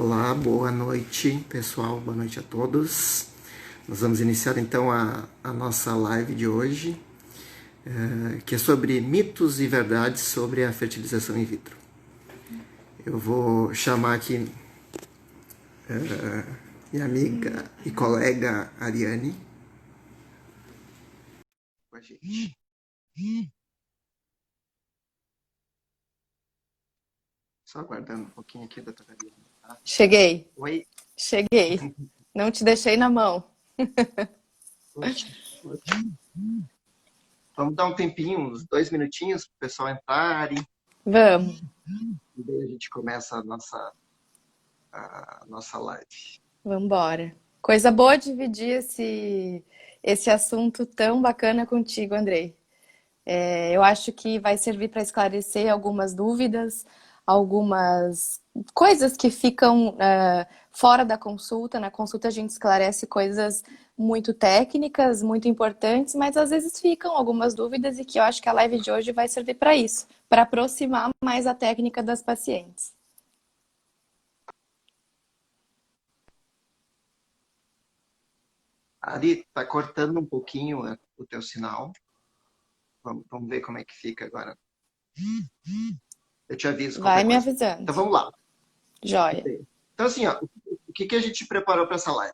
Olá, boa noite, pessoal. Boa noite a todos. Nós vamos iniciar então a nossa live de hoje, que é sobre mitos e verdades sobre a fertilização in vitro. Eu vou chamar aqui minha amiga e colega Ariane com a gente. Só aguardando um pouquinho aqui, doutora Ariane. Tá? Cheguei. Oi. Cheguei. Não te deixei na mão. Ótimo. Vamos dar um tempinho, uns 2 minutinhos para o pessoal entrar Vamos. e daí a gente começa a nossa live. Vamos embora. Coisa boa dividir esse assunto tão bacana contigo, Andrei. Eu acho que vai servir para esclarecer algumas dúvidas, algumas coisas que ficam fora da consulta. Na consulta a gente esclarece coisas muito técnicas, muito importantes, mas às vezes ficam algumas dúvidas e que eu acho que a live de hoje vai servir para isso, para aproximar mais a técnica das pacientes. Ari, tá cortando um pouquinho o teu sinal. Vamos ver como é que fica agora. Eu te aviso Vai qualquer me coisa. avisando. Então vamos lá. Joia. Então assim, ó, o que a gente preparou para essa live?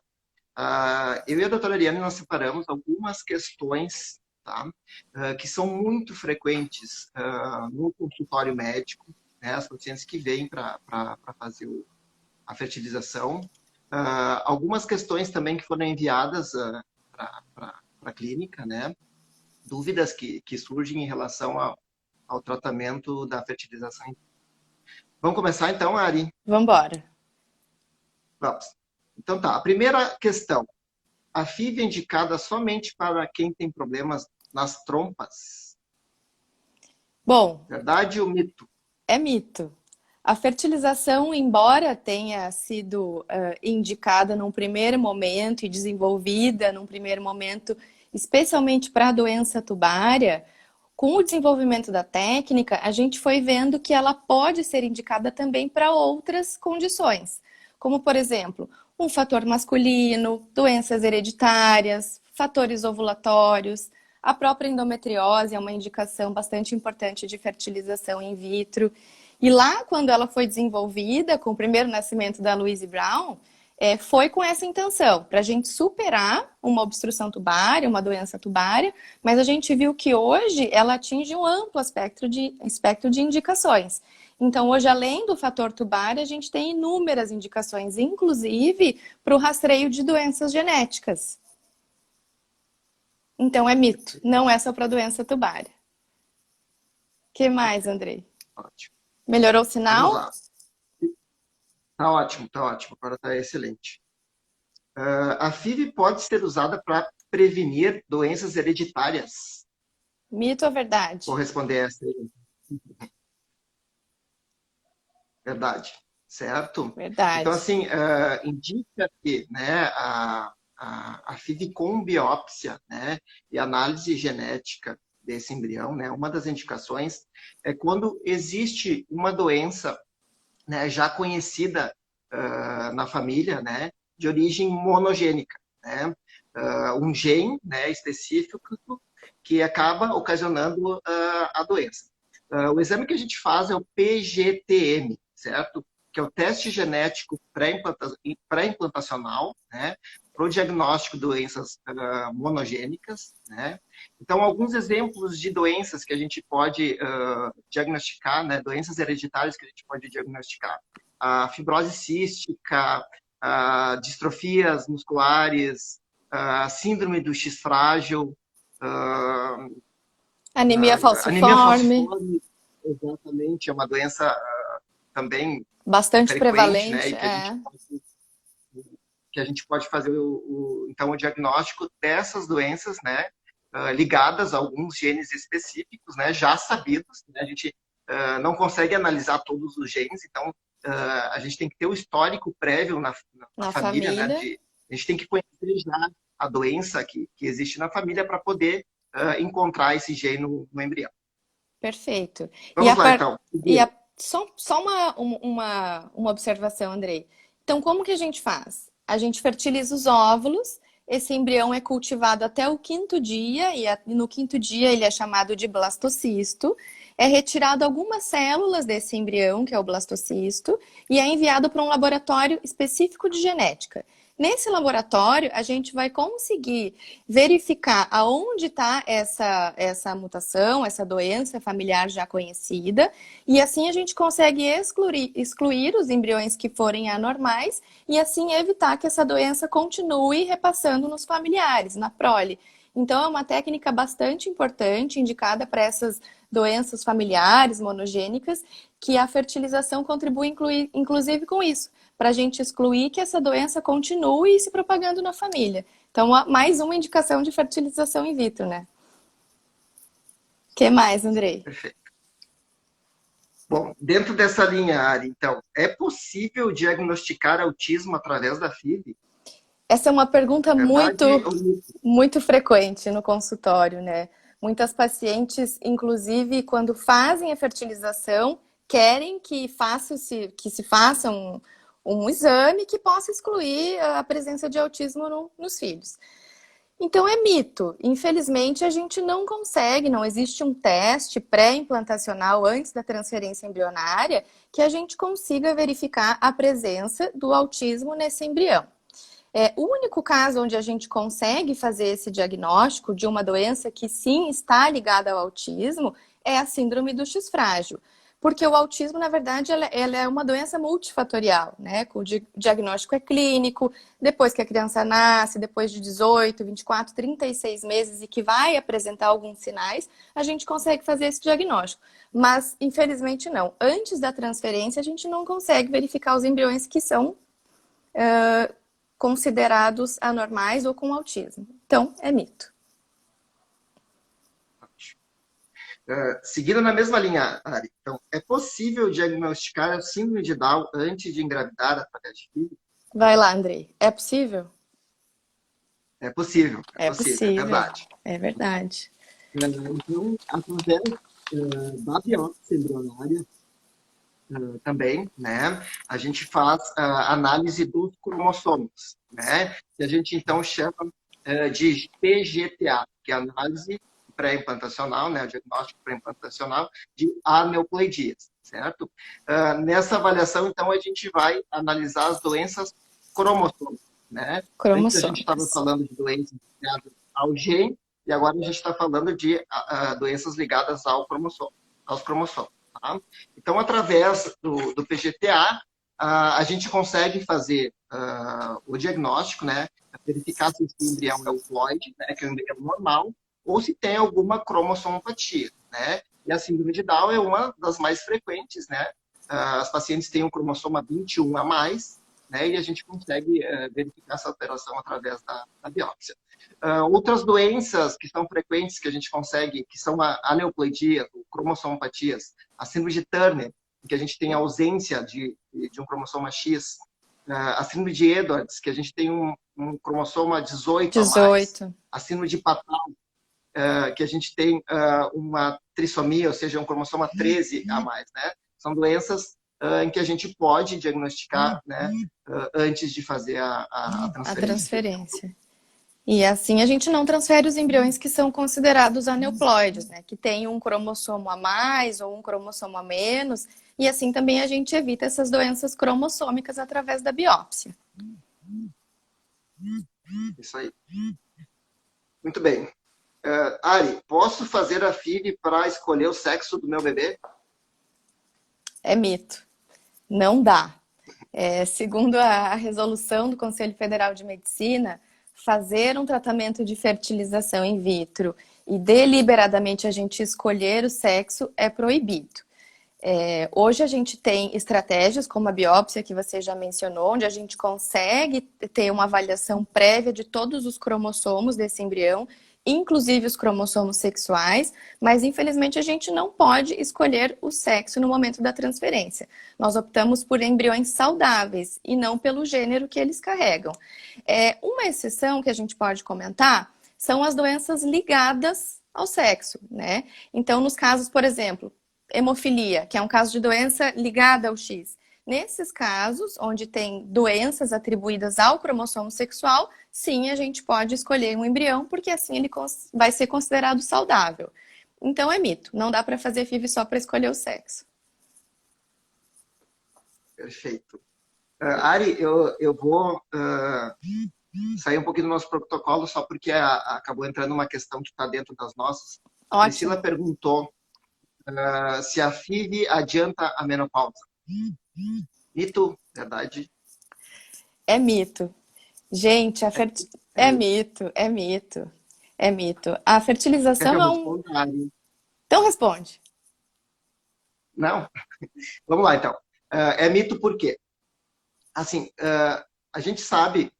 Eu e a doutora Ariane, nós separamos algumas questões, tá? Que são muito frequentes no consultório médico, né? As pacientes que vêm para fazer a fertilização. Algumas questões também que foram enviadas para a clínica, né? Dúvidas que surgem em relação ao tratamento da fertilização. Vamos começar então, Ari? Vamos embora. Vamos. Então tá, a primeira questão. A FIV é indicada somente para quem tem problemas nas trompas? Bom, Verdade ou mito? é mito. A fertilização, embora tenha sido indicada num primeiro momento e desenvolvida num primeiro momento, especialmente para a doença tubária, com o desenvolvimento da técnica, a gente foi vendo que ela pode ser indicada também para outras condições, como, por exemplo, um fator masculino, doenças hereditárias, fatores ovulatórios. A própria endometriose é uma indicação bastante importante de fertilização in vitro. E lá, quando ela foi desenvolvida, com o primeiro nascimento da Louise Brown, foi com essa intenção, para a gente superar uma obstrução tubária, uma doença tubária, mas a gente viu que hoje ela atinge um amplo espectro de indicações. Então, hoje, além do fator tubário, a gente tem inúmeras indicações, inclusive para o rastreio de doenças genéticas. Então, é mito, não é só para doença tubária. O que mais, Andrei? Ótimo. Melhorou o Vamos sinal? lá. Tá ótimo, tá ótimo. Agora tá excelente. A FIV pode ser usada para prevenir doenças hereditárias? Mito ou verdade? Vou responder essa aí. Verdade. Certo? Então, Verdade. assim, indica que, né, a FIV com biópsia, né, e análise genética desse embrião, né, uma das indicações é quando existe uma doença, né, já conhecida na família, né, de origem monogênica, né, um gene, né, específico que acaba ocasionando a doença. O exame que a gente faz é o PGTM, certo? Que é o teste genético pré-implantacional, né, para o diagnóstico de doenças monogênicas, né? Então, alguns exemplos de doenças que a gente pode diagnosticar, né, doenças hereditárias que a gente pode diagnosticar: a fibrose cística, a distrofias musculares, a síndrome do X frágil, Anemia anemia falciforme, falciforme, exatamente, é uma doença também bastante frequente, né, prevalente, e que a gente pode fazer então o diagnóstico dessas doenças, né, ligadas a alguns genes específicos, né, já sabidos, né, a gente não consegue analisar todos os genes, então a gente tem que ter o histórico prévio na na família, né, família. a gente tem que conhecer já a doença que existe na família para poder encontrar esse gene no embrião. Perfeito. E, Vamos lá, então. e só uma observação, Andrei. Então, como que a gente faz? A gente fertiliza os óvulos, esse embrião é cultivado até o 5º dia, e no 5º dia ele é chamado de blastocisto. É retirado algumas células desse embrião, que é o blastocisto, e é enviado para um laboratório específico de genética. Nesse laboratório, a gente vai conseguir verificar aonde está essa mutação, essa doença familiar já conhecida, e assim a gente consegue excluir os embriões que forem anormais e assim evitar que essa doença continue repassando nos familiares, na prole. Então, é uma técnica bastante importante, indicada para essas doenças familiares monogênicas, que a fertilização contribui, inclusive, com isso, para a gente excluir que essa doença continue se propagando na família. Então, mais uma indicação de fertilização in vitro, né? O que mais, Andrei? Perfeito. Bom, dentro dessa linha, Ari, então, é possível diagnosticar autismo através da FIV? Essa é uma pergunta Verdade ou mito? muito frequente no consultório, né? Muitas pacientes, inclusive, quando fazem a fertilização, querem que se faça um exame que possa excluir a presença de autismo nos filhos. Então, é mito. Infelizmente, a gente não consegue, não existe um teste pré-implantacional antes da transferência embrionária que a gente consiga verificar a presença do autismo nesse embrião. O único caso onde a gente consegue fazer esse diagnóstico de uma doença que sim está ligada ao autismo é a síndrome do X frágil. Porque o autismo, na verdade, ela é uma doença multifatorial, né? O diagnóstico é clínico, depois que a criança nasce, depois de 18, 24, 36 meses e que vai apresentar alguns sinais, a gente consegue fazer esse diagnóstico. Mas, infelizmente, não. Antes da transferência, a gente não consegue verificar os embriões que são considerados anormais ou com autismo. Então, é mito. Seguindo na mesma linha, Ari, então, é possível diagnosticar a síndrome de Down antes de engravidar através de filho? Vai lá, Andrei. É possível? É possível, É possível, é possível. verdade. É verdade. Então, através da biópsia embrionária também, né, a gente faz a análise dos cromossomos, né, que a gente então chama de PGTA, que é a análise pré-implantacional, né, o diagnóstico pré-implantacional de aneuploidias, certo? Nessa avaliação, então, a gente vai analisar as doenças cromossômicas, né? Antes a gente estava falando de doenças ligadas ao gene, e agora a gente está falando de doenças ligadas aos cromossomos. Tá? Então, através do PGTA, a gente consegue fazer o diagnóstico, né? Verificar se esse embrião é euploide, né? Que é um embrião normal, ou se tem alguma cromossomopatia, né? E a síndrome de Down é uma das mais frequentes, né? As pacientes têm um cromossoma 21 a mais, né? E a gente consegue verificar essa alteração através da biópsia. Outras doenças que são frequentes que a gente consegue, que são a aneuploidia, cromossomopatias, a síndrome de Turner, que a gente tem a ausência de um cromossoma X, a síndrome de Edwards, que a gente tem um cromossoma 18 a mais, a síndrome de Patau, que a gente tem uma trissomia, ou seja, um cromossoma 13 a mais, né? São doenças em que a gente pode diagnosticar, né, antes de fazer a transferência. E assim a gente não transfere os embriões que são considerados aneuploides, né? Que tem um cromossomo a mais ou um cromossomo a menos. E assim também a gente evita essas doenças cromossômicas através da biópsia. Isso aí. Muito bem. Ari, posso fazer a FIV para escolher o sexo do meu bebê? É mito. Não dá. Segundo a resolução do Conselho Federal de Medicina, fazer um tratamento de fertilização in vitro e deliberadamente a gente escolher o sexo é proibido. Hoje a gente tem estratégias como a biópsia, que você já mencionou, onde a gente consegue ter uma avaliação prévia de todos os cromossomos desse embrião, inclusive os cromossomos sexuais, mas infelizmente a gente não pode escolher o sexo no momento da transferência. Nós optamos por embriões saudáveis e não pelo gênero que eles carregam. Uma exceção que a gente pode comentar são as doenças ligadas ao sexo, né? Então, nos casos, por exemplo, hemofilia, que é um caso de doença ligada ao X. Nesses casos, onde tem doenças atribuídas ao cromossomo sexual, sim, a gente pode escolher um embrião, porque assim ele vai ser considerado saudável. Então é mito, não dá para fazer FIV só para escolher o sexo. Perfeito. Ari, eu vou sair um pouquinho do nosso protocolo, só porque acabou entrando uma questão que está dentro das nossas. A Priscila perguntou se a FIV adianta a menopausa. Mito, verdade? É mito. Gente, é mito, é mito, é mito. A fertilização Quer que eu responda, Ari? Então responde. Não? Vamos lá, então. É mito por quê? Assim, a gente sabe,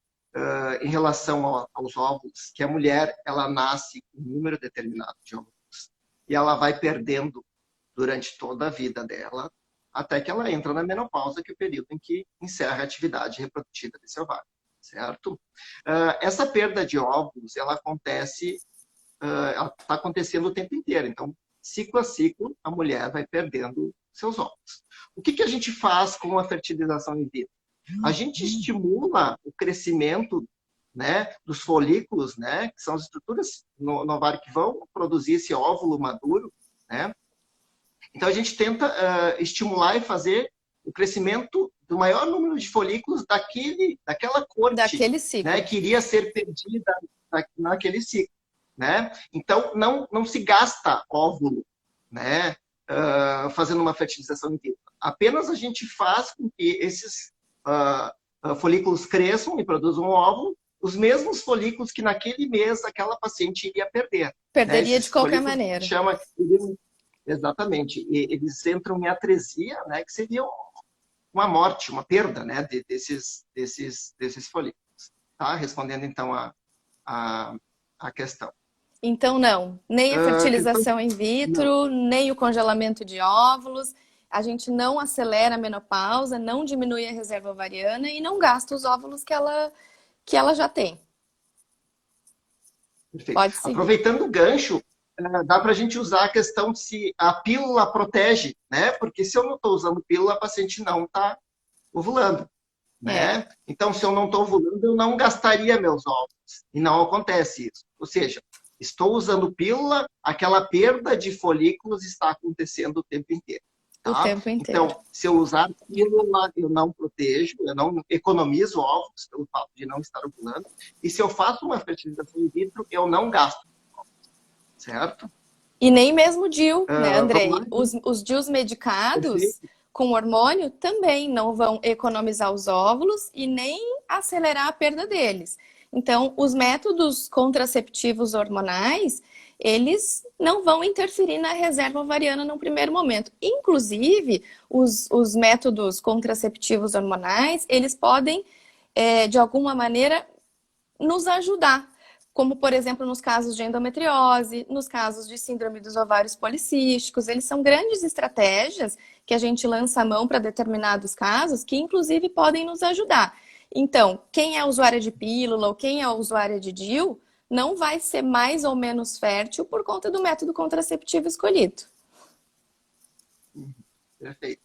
em relação aos óvulos, que a mulher, ela nasce com um número determinado de óvulos e ela vai perdendo durante toda a vida dela, até que ela entra na menopausa, que é o período em que encerra a atividade reprodutiva desse ovário, certo? Essa perda de óvulos, ela acontece, ela está acontecendo o tempo inteiro. Então, ciclo a ciclo, a mulher vai perdendo seus óvulos. O que a gente faz com a fertilização in vitro? A gente estimula o crescimento, né, dos folículos, né, que são as estruturas no ovário que vão produzir esse óvulo maduro, né? Então, a gente tenta estimular e fazer o crescimento do maior número de folículos daquela corte, daquele ciclo, né, que iria ser perdida naquele ciclo, né? Então, não se gasta óvulo, né, fazendo uma fertilização in vitro. Apenas a gente faz com que esses folículos cresçam e produzam um óvulo, os mesmos folículos que naquele mês aquela paciente iria perder. Perderia, né? de qualquer maneira. Exatamente. E eles entram em atresia, né, que seria uma morte, uma perda, né, desses folículos. Tá? Respondendo, então, a questão. Então, não. Nem a fertilização in vitro, nem o congelamento de óvulos. A gente não acelera a menopausa, não diminui a reserva ovariana e não gasta os óvulos que ela já tem. Perfeito. Pode seguir. Aproveitando o gancho, dá para a gente usar a questão se a pílula protege, né? Porque se eu não estou usando pílula, a paciente não está ovulando, né? Então, se eu não estou ovulando, eu não gastaria meus óvulos. E não acontece isso. Ou seja, estou usando pílula, aquela perda de folículos está acontecendo o tempo inteiro. Tá? O tempo inteiro. Então, se eu usar pílula, eu não protejo, eu não economizo óvulos pelo fato de não estar ovulando. E se eu faço uma fertilização in vitro, eu não gasto. Certo? E nem mesmo DIU, né, Andrei? Os DIUs medicados com hormônio também não vão economizar os óvulos e nem acelerar a perda deles. Então, os métodos contraceptivos hormonais, eles não vão interferir na reserva ovariana no primeiro momento. Inclusive, os métodos contraceptivos hormonais, eles podem, de alguma maneira, nos ajudar. Como, por exemplo, nos casos de endometriose, nos casos de síndrome dos ovários policísticos. Eles são grandes estratégias que a gente lança a mão para determinados casos, que inclusive podem nos ajudar. Então, quem é usuária de pílula ou quem é usuária de DIU, não vai ser mais ou menos fértil por conta do método contraceptivo escolhido. Perfeito.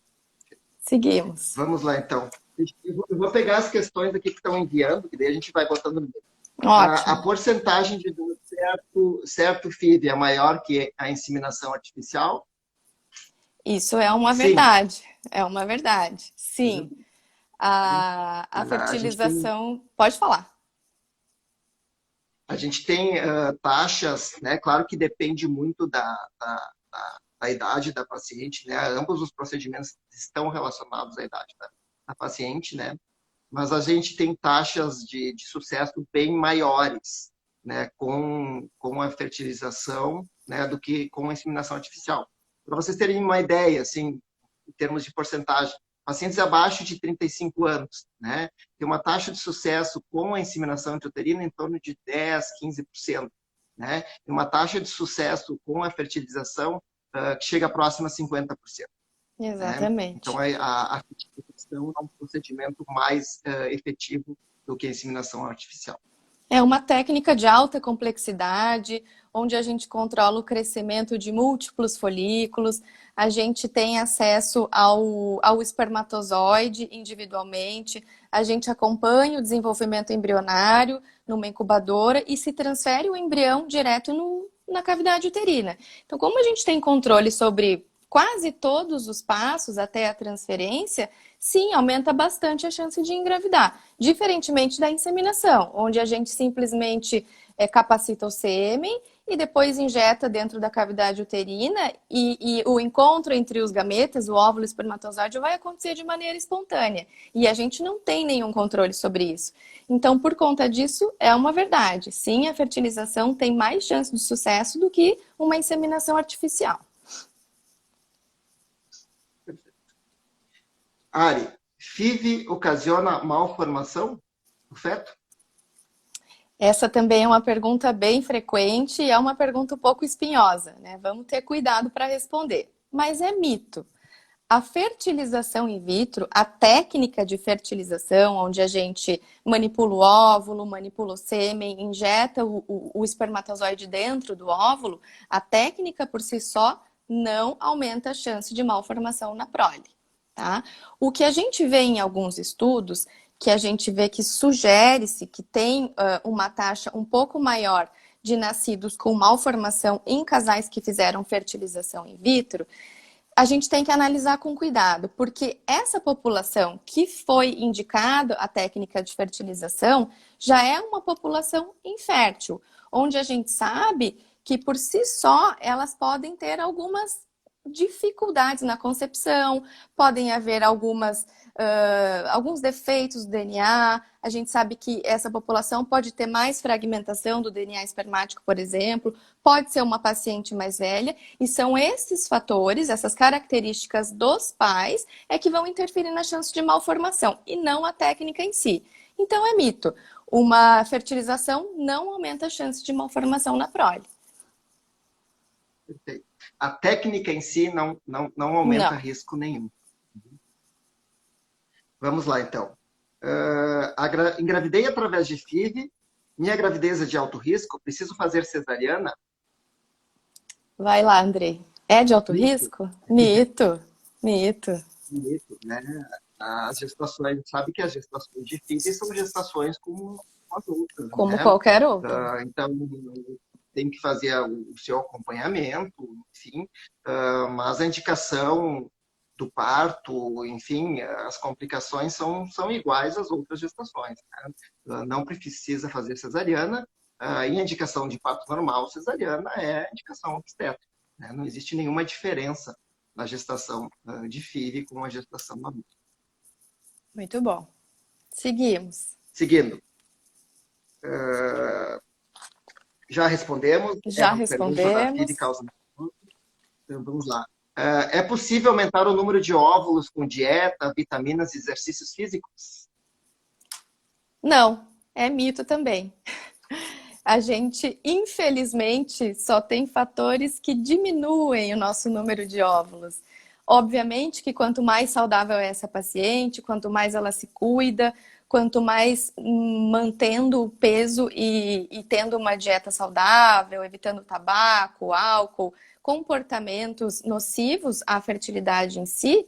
Seguimos. Vamos lá, então. Eu vou pegar as questões aqui que estão enviando, que daí a gente vai botando no meio. A porcentagem de certo FIV é maior que a inseminação artificial? Isso é uma verdade. É uma verdade. Sim. A fertilização... Pode falar. A gente tem taxas, né? Claro que depende muito da idade da paciente, né? Ambos os procedimentos estão relacionados à idade da paciente, né? Mas a gente tem taxas de sucesso bem maiores, né, com a fertilização, né, do que com a inseminação artificial. Para vocês terem uma ideia, assim, em termos de porcentagem, pacientes abaixo de 35 anos, né, tem uma taxa de sucesso com a inseminação intrauterina em torno de 10, 15%, né, e uma taxa de sucesso com a fertilização que chega próxima a 50%. Exatamente. Né? Então, a fertilização é um procedimento mais efetivo do que a inseminação artificial. É uma técnica de alta complexidade, onde a gente controla o crescimento de múltiplos folículos, a gente tem acesso ao espermatozoide individualmente, a gente acompanha o desenvolvimento embrionário numa incubadora e se transfere o embrião direto na cavidade uterina. Então, como a gente tem controle sobre quase todos os passos até a transferência, sim, aumenta bastante a chance de engravidar. Diferentemente da inseminação, onde a gente simplesmente capacita o sêmen e depois injeta dentro da cavidade uterina e o encontro entre os gametas, o óvulo e o espermatozoide, vai acontecer de maneira espontânea. E a gente não tem nenhum controle sobre isso. Então, por conta disso, é uma verdade. Sim, a fertilização tem mais chance de sucesso do que uma inseminação artificial. Ari, FIV ocasiona malformação do feto? Essa também é uma pergunta bem frequente e é uma pergunta um pouco espinhosa, né? Vamos ter cuidado para responder. Mas é mito. A fertilização in vitro, a técnica de fertilização, onde a gente manipula o óvulo, manipula o sêmen, injeta o espermatozoide dentro do óvulo, a técnica por si só não aumenta a chance de malformação na prole, tá? O que a gente vê em alguns estudos, que a gente vê que sugere-se que tem uma taxa um pouco maior de nascidos com malformação em casais que fizeram fertilização in vitro, a gente tem que analisar com cuidado, porque essa população que foi indicada a técnica de fertilização já é uma população infértil, onde a gente sabe que por si só elas podem ter algumas dificuldades na concepção, podem haver alguns defeitos do DNA. A gente sabe que essa população pode ter mais fragmentação do DNA espermático, por exemplo, pode ser uma paciente mais velha, e são esses fatores, essas características dos pais, que vão interferir na chance de malformação, e não a técnica em si. Então é mito. Uma fertilização não aumenta a chance de malformação na prole. Perfeito. A técnica em si não aumenta risco nenhum. Vamos lá, então. Engravidei através de FIV. Minha gravidez é de alto risco. Preciso fazer cesariana? Vai lá, Andrei. É de alto risco? Mito. Mito. Mito, né? As gestações, sabe que as gestações de FIV são gestações como as outras, como né? Qualquer outra. Então, tem que fazer o seu acompanhamento, enfim, mas a indicação do parto, enfim, as complicações são iguais às outras gestações, né? Não precisa fazer cesariana, e a indicação de parto normal cesariana é a indicação obstétrica, né? Não existe nenhuma diferença na gestação de FIV com a gestação adulta. Muito bom. Seguimos. Seguindo. Já respondemos. Já respondemos. Então, vamos lá. É possível aumentar o número de óvulos com dieta, vitaminas e exercícios físicos? Não, é mito também. A gente, infelizmente, só tem fatores que diminuem o nosso número de óvulos. Obviamente que quanto mais saudável é essa paciente, quanto mais ela se cuida, quanto mais mantendo o peso e tendo uma dieta saudável, evitando tabaco, álcool, comportamentos nocivos à fertilidade em si,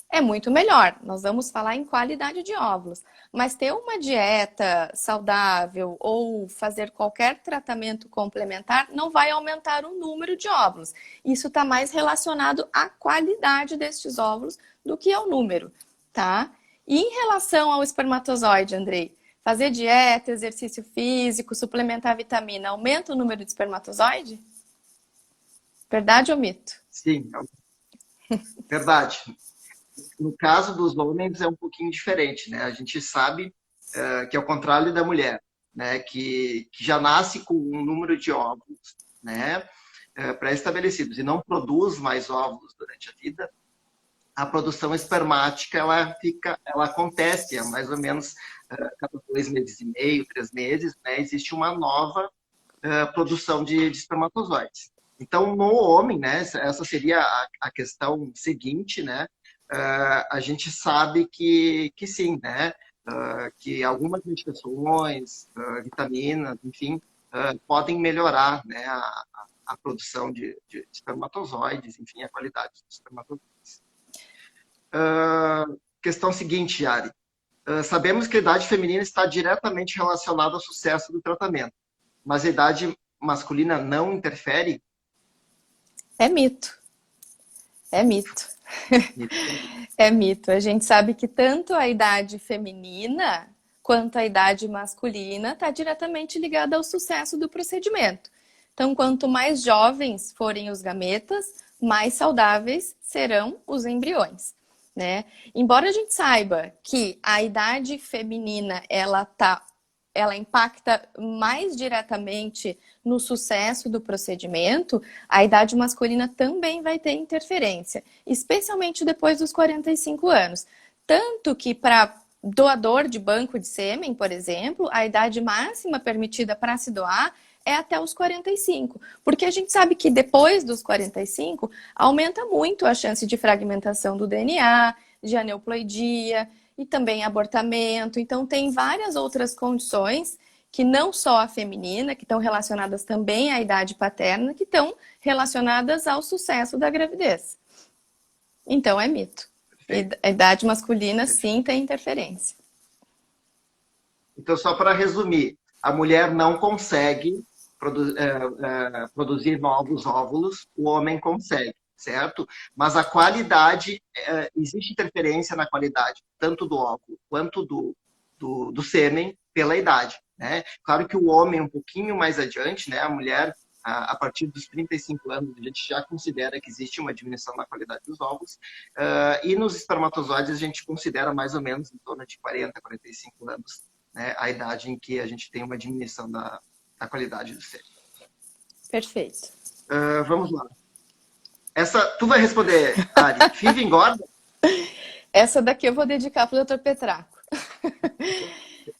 é muito melhor. Nós vamos falar em qualidade de óvulos. Mas ter uma dieta saudável ou fazer qualquer tratamento complementar não vai aumentar o número de óvulos. Isso está mais relacionado à qualidade destes óvulos do que ao número, tá? E em relação ao espermatozoide, Andrei, fazer dieta, exercício físico, suplementar vitamina, aumenta o número de espermatozoide? Verdade ou mito? Sim, verdade. No caso dos homens é um pouquinho diferente, né? A gente sabe que é o contrário da mulher, né? Que já nasce com um número de óvulos, né? Pré-estabelecidos e não produz mais óvulos durante a vida. A produção espermática ela acontece mais ou menos cada 2 meses e meio, 3 meses, né? Existe uma nova produção de espermatozoides. Então, no homem, né? Essa seria a questão seguinte, né? A gente sabe que sim, né? que algumas medicações, vitaminas, enfim, podem melhorar, né, a produção de espermatozoides, enfim, a qualidade dos espermatozoides. Questão seguinte, Yari. Sabemos que a idade feminina está diretamente relacionada ao sucesso do tratamento, mas a idade masculina não interfere? É mito. É mito. É mito. A gente sabe que tanto a idade feminina quanto a idade masculina está diretamente ligada ao sucesso do procedimento. Então, quanto mais jovens forem os gametas, mais saudáveis serão os embriões, né? Embora a gente saiba que a idade feminina ela impacta mais diretamente no sucesso do procedimento, a idade masculina também vai ter interferência, especialmente depois dos 45 anos. Tanto que para doador de banco de sêmen, por exemplo, a idade máxima permitida para se doar é até os 45, porque a gente sabe que depois dos 45 aumenta muito a chance de fragmentação do DNA, de aneuploidia e também abortamento. Então tem várias outras condições que não só a feminina, que estão relacionadas também à idade paterna, que estão relacionadas ao sucesso da gravidez. Então é mito. A idade masculina sim tem interferência. Então, só para resumir, a mulher não consegue produzir novos óvulos, o homem consegue, certo? Mas a qualidade, existe interferência na qualidade, tanto do óvulo quanto do sêmen, pela idade, né? Claro que o homem um pouquinho mais adiante, né? A mulher, a partir dos 35 anos, a gente já considera que existe uma diminuição na qualidade dos óvulos, e nos espermatozoides a gente considera mais ou menos em torno de 40, 45 anos, né? A idade em que a gente tem uma diminuição da qualidade do sêmen. Perfeito. Vamos lá. Tu vai responder, Ari. FIV engorda? Essa daqui eu vou dedicar para o Dr. Petraco.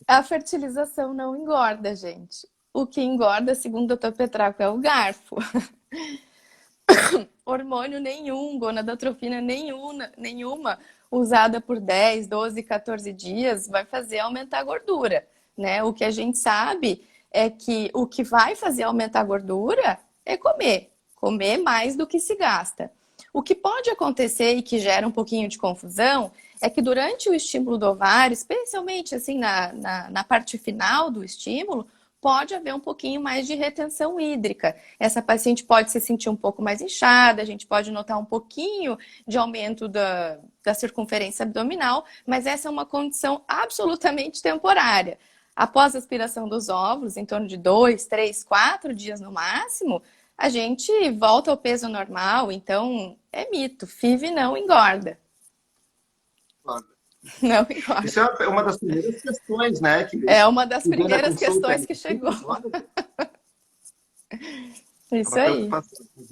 A fertilização não engorda, gente. O que engorda, segundo o Dr. Petraco, é o garfo. Hormônio nenhum, gonadotrofina nenhuma usada por 10, 12, 14 dias vai fazer aumentar a gordura, né? O que a gente sabe é que o que vai fazer aumentar a gordura é comer mais do que se gasta. O que pode acontecer e que gera um pouquinho de confusão é que durante o estímulo do ovário, especialmente assim na parte final do estímulo, pode haver um pouquinho mais de retenção hídrica. Essa paciente pode se sentir um pouco mais inchada, a gente pode notar um pouquinho de aumento da circunferência abdominal, mas essa é uma condição absolutamente temporária. Após a aspiração dos óvulos, em torno de 2, 3, 4 dias no máximo, a gente volta ao peso normal. Então, é mito. FIV não engorda. Não engorda. Isso é uma das primeiras questões, né? É uma das primeiras questões que chegou. Isso aí.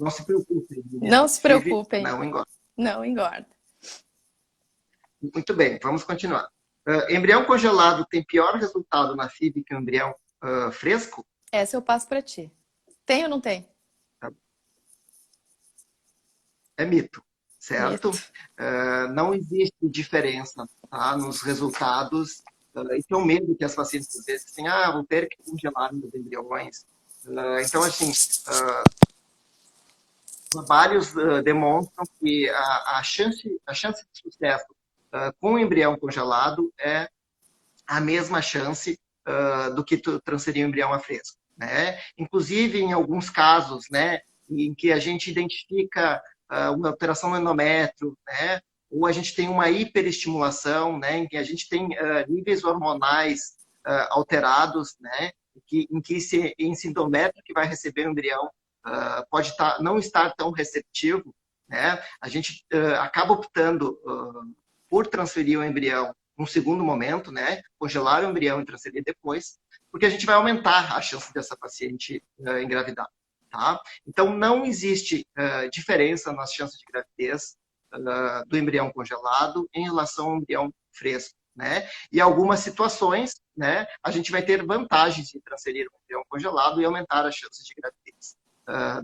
Não se preocupem. Não se preocupem. Não engorda. Não engorda. Muito bem, vamos continuar. Embrião congelado tem pior resultado na FIV que o embrião fresco? Essa eu passo para ti. Tem ou não tem? É mito, certo? Mito. Não existe diferença, tá, nos resultados. E tem o medo que as pacientes às vezes têm, vou ter que congelar meus embriões. Então, assim, trabalhos demonstram que a chance de sucesso com o embrião congelado é a mesma chance do que tu transferir o embrião a fresco, né? Inclusive, em alguns casos, né, em que a gente identifica uma alteração no endométrio, né, ou a gente tem uma hiperestimulação, né, em que a gente tem níveis hormonais alterados, né, em que esse endométrio que vai receber o embrião pode não estar tão receptivo, né, a gente acaba optando por transferir o embrião num segundo momento, né, congelar o embrião e transferir depois, porque a gente vai aumentar a chance dessa paciente engravidar. Tá? Então, não existe diferença nas chances de gravidez do embrião congelado em relação ao embrião fresco, né? E algumas situações, né, a gente vai ter vantagens de transferir o embrião congelado e aumentar as chances de gravidez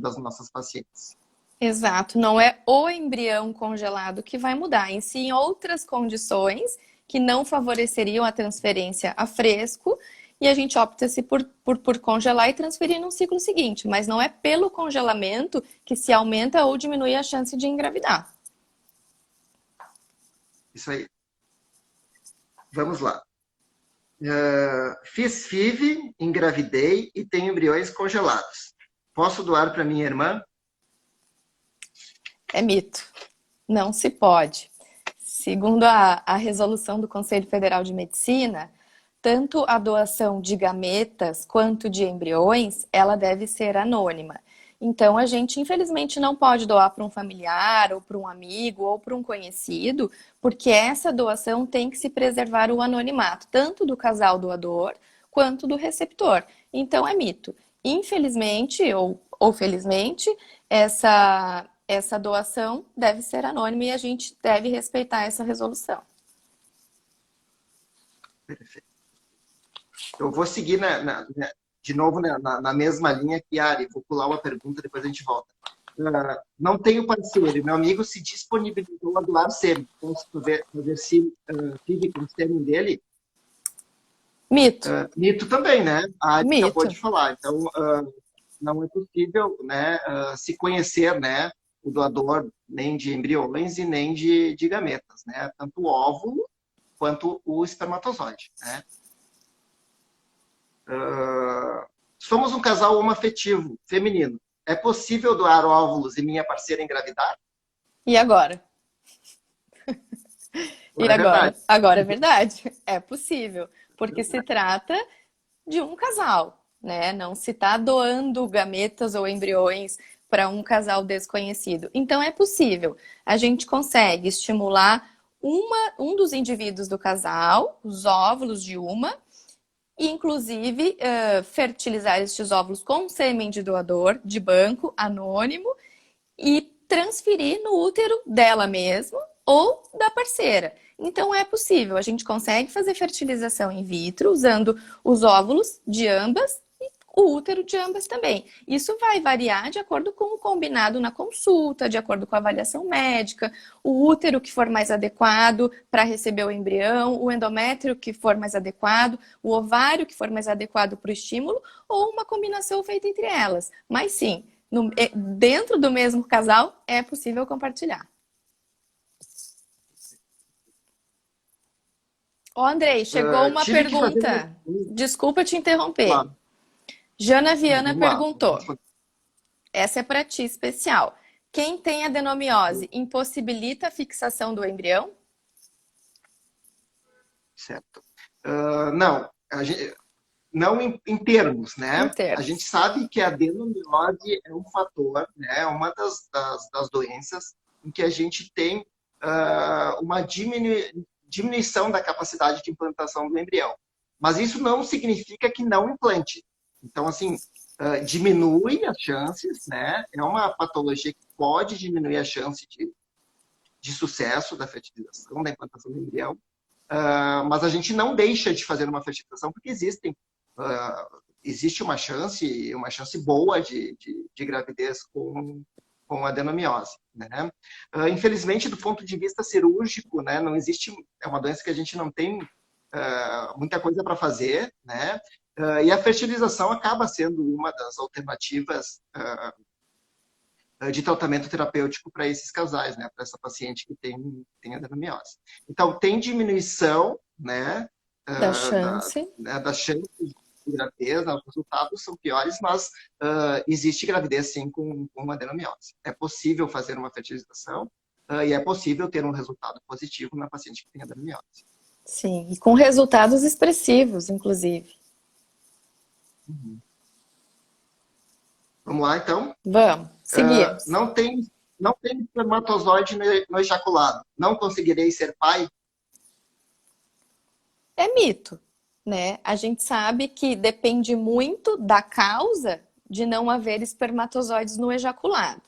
das nossas pacientes. Exato, não é o embrião congelado que vai mudar, em si, em outras condições que não favoreceriam a transferência a fresco, e a gente opta-se por congelar e transferir no ciclo seguinte, mas não é pelo congelamento que se aumenta ou diminui a chance de engravidar. Isso aí. Vamos lá. Fiz FIV, engravidei e tenho embriões congelados. Posso doar para minha irmã? É mito. Não se pode. Segundo a resolução do Conselho Federal de Medicina, tanto a doação de gametas quanto de embriões, ela deve ser anônima. Então, a gente, infelizmente, não pode doar para um familiar, ou para um amigo, ou para um conhecido, porque essa doação tem que se preservar o anonimato, tanto do casal doador, quanto do receptor. Então, é mito. Infelizmente, ou felizmente, essa doação deve ser anônima e a gente deve respeitar essa resolução. Perfeito. Eu vou seguir de novo na mesma linha que a Ari. Vou pular uma pergunta, depois a gente volta. Não tenho parceiro. Meu amigo se disponibilizou a doar sêmen. Posso fazer FIV com o sêmen dele? Mito. Mito também, né? A Ari Mito. acabou de falar. Então, não é possível, né, se conhecer, né, o doador nem de embriões e nem de gametas, né? Tanto o óvulo quanto o espermatozoide, né? Somos um casal homoafetivo, feminino. É possível doar óvulos e minha parceira engravidar? E agora? E agora? Verdade. Agora é verdade. É possível, porque se trata de um casal, né? Não se está doando gametas ou embriões para um casal desconhecido. Então é possível. A gente consegue estimular um dos indivíduos do casal, os óvulos de uma, e inclusive fertilizar estes óvulos com sêmen de doador, de banco, anônimo, e transferir no útero dela mesma ou da parceira. Então é possível, a gente consegue fazer fertilização in vitro usando os óvulos de ambas e o útero de ambas também. Isso vai variar de acordo com o combinado na consulta, de acordo com a avaliação médica, o útero que for mais adequado para receber o embrião, o endométrio que for mais adequado, o ovário que for mais adequado para o estímulo, ou uma combinação feita entre elas. Mas sim, dentro do mesmo casal é possível compartilhar. Ó, Andrei, chegou uma pergunta. Desculpa te interromper. Claro. Jana Viana perguntou. Essa é para ti especial. Quem tem adenomiose impossibilita a fixação do embrião? Certo. Não, não em termos, né? Em termos. A gente sabe que a adenomiose é um fator, né? Uma das doenças em que a gente tem uma diminuição da capacidade de implantação do embrião. Mas isso não significa que não implante. Então, assim, diminui as chances, né? É uma patologia que pode diminuir a chance de sucesso da fertilização, da implantação do embrião. Mas a gente não deixa de fazer uma fertilização porque existe uma chance boa de gravidez com adenomiose, né? Infelizmente, do ponto de vista cirúrgico, né, não existe, é uma doença que a gente não tem muita coisa para fazer, né? E a fertilização acaba sendo uma das alternativas de tratamento terapêutico para esses casais, né? Para essa paciente que tem adenomiose. Então, tem diminuição, né? Da chance. Da chance de gravidez, os resultados são piores, mas existe gravidez sim com adenomiose. É possível fazer uma fertilização e é possível ter um resultado positivo na paciente que tem adenomiose. Sim, e com resultados expressivos, inclusive. Uhum. Vamos lá, então? Vamos, seguimos. Não tem espermatozoide no ejaculado. Não conseguirei ser pai? É mito, né? A gente sabe que depende muito da causa de não haver espermatozoides no ejaculado.